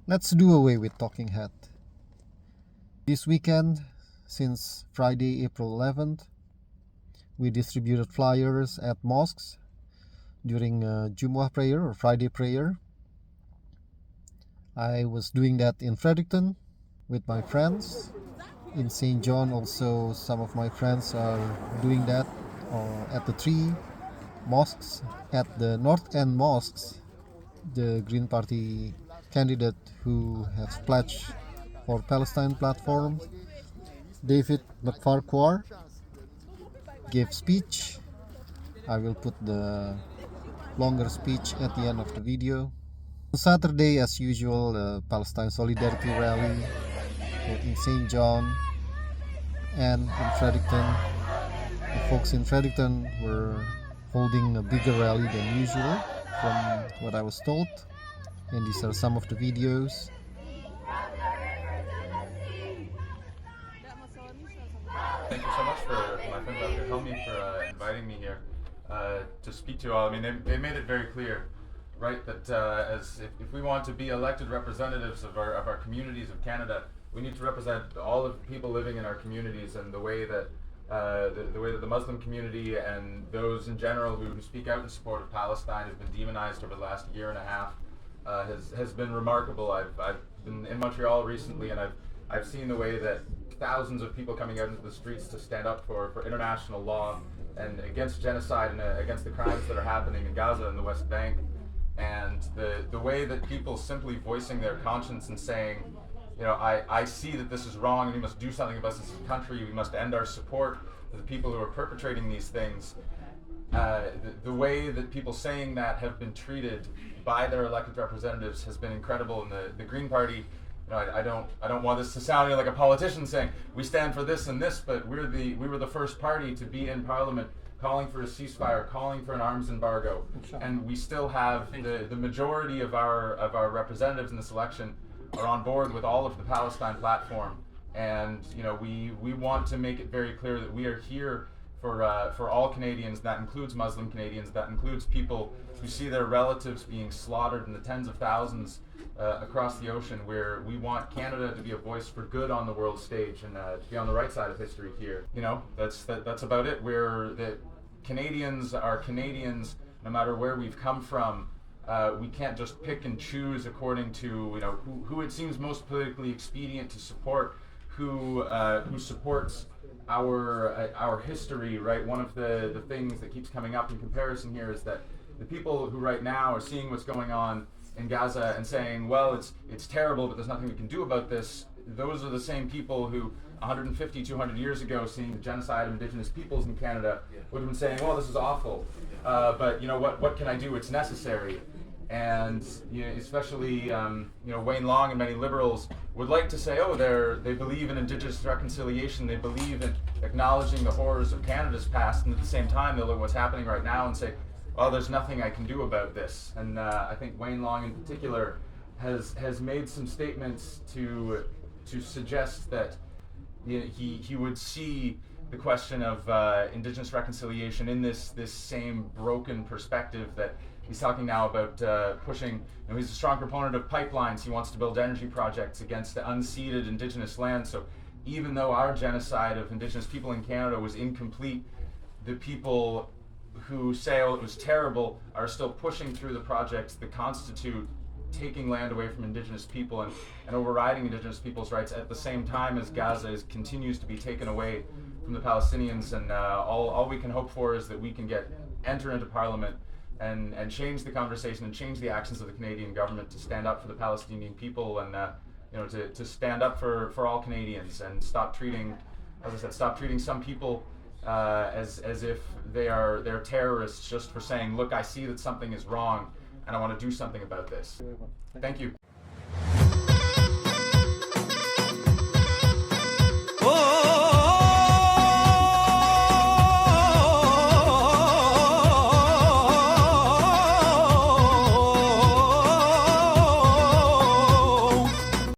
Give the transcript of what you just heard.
Let's do away with talking head. This weekend, since Friday, April 11th, we distributed flyers at mosques during Jumu'ah prayer or Friday prayer. I was doing that in Fredericton with my friends. In St. John also some of my friends are doing that at the three mosques. At the North End mosques, the Green Party candidate who has pledged for Palestine platform, David MacFarquhar, gave speech. I will put the longer speech at the end of the video. On Saturday, as usual, the Palestine Solidarity Rally in St. John and in Fredericton. The folks in Fredericton were holding a bigger rally than usual, from what I was told. And these are some of the videos. Thank you so much for my friend Dr. Helmi for inviting me here to speak to you all. I mean, they made it very clear, right, that if we want to be elected representatives of our communities of Canada, we need to represent all of the people living in our communities, and the way that the Muslim community and those in general who speak out in support of Palestine has been demonized over the last year and a half has been remarkable. I've been in Montreal recently, and I've seen the way that thousands of people coming out into the streets to stand up for international law and against genocide and against the crimes that are happening in Gaza and the West Bank, and the way that people simply voicing their conscience and saying, you know, I see that this is wrong and we must do something about this as a country, we must end our support to the people who are perpetrating these things. The way that people saying that have been treated by their elected representatives has been incredible. And the Green Party, you know, I don't want this to sound like a politician saying we stand for this and this, but we were the first party to be in Parliament calling for a ceasefire, calling for an arms embargo, and we still have the majority of our representatives in this election are on board with all of the Palestine platform. And you know, we want to make it very clear that we are here for all Canadians. That includes Muslim Canadians. That includes people who see their relatives being slaughtered in the tens of thousands across the ocean. Where we want Canada to be a voice for good on the world stage and to be on the right side of history here. You know, that's about it. The Canadians are Canadians, no matter where we've come from. We can't just pick and choose according to, you know, who it seems most politically expedient to support, who supports our history, right? One of the things that keeps coming up in comparison here is that the people who right now are seeing what's going on in Gaza and saying, well, it's terrible, but there's nothing we can do about this. Those are the same people who 150, 200 years ago, seeing the genocide of Indigenous peoples in Canada, would have been saying, well, this is awful, but you know what can I do? It's necessary. And you know, especially you know, Wayne Long and many Liberals would like to say, oh, they believe in Indigenous reconciliation, they believe in acknowledging the horrors of Canada's past, and at the same time they'll look at what's happening right now and say, well, there's nothing I can do about this. And I think Wayne Long in particular has made some statements to suggest that, you know, he would see the question of Indigenous reconciliation in this same broken perspective that he's talking now about pushing. You know, he's a strong proponent of pipelines. He wants to build energy projects against the unceded Indigenous land. So even though our genocide of Indigenous people in Canada was incomplete, the people who say, oh, it was terrible, are still pushing through the projects that constitute taking land away from Indigenous people and overriding Indigenous people's rights at the same time as Gaza continues to be taken away from the Palestinians. And all we can hope for is that we can enter into Parliament and change the conversation and change the actions of the Canadian government to stand up for the Palestinian people and you know, to stand up for all Canadians and stop treating, as I said, stop treating some people as if they're terrorists just for saying, look, I see that something is wrong and I want to do something about this. Thank you.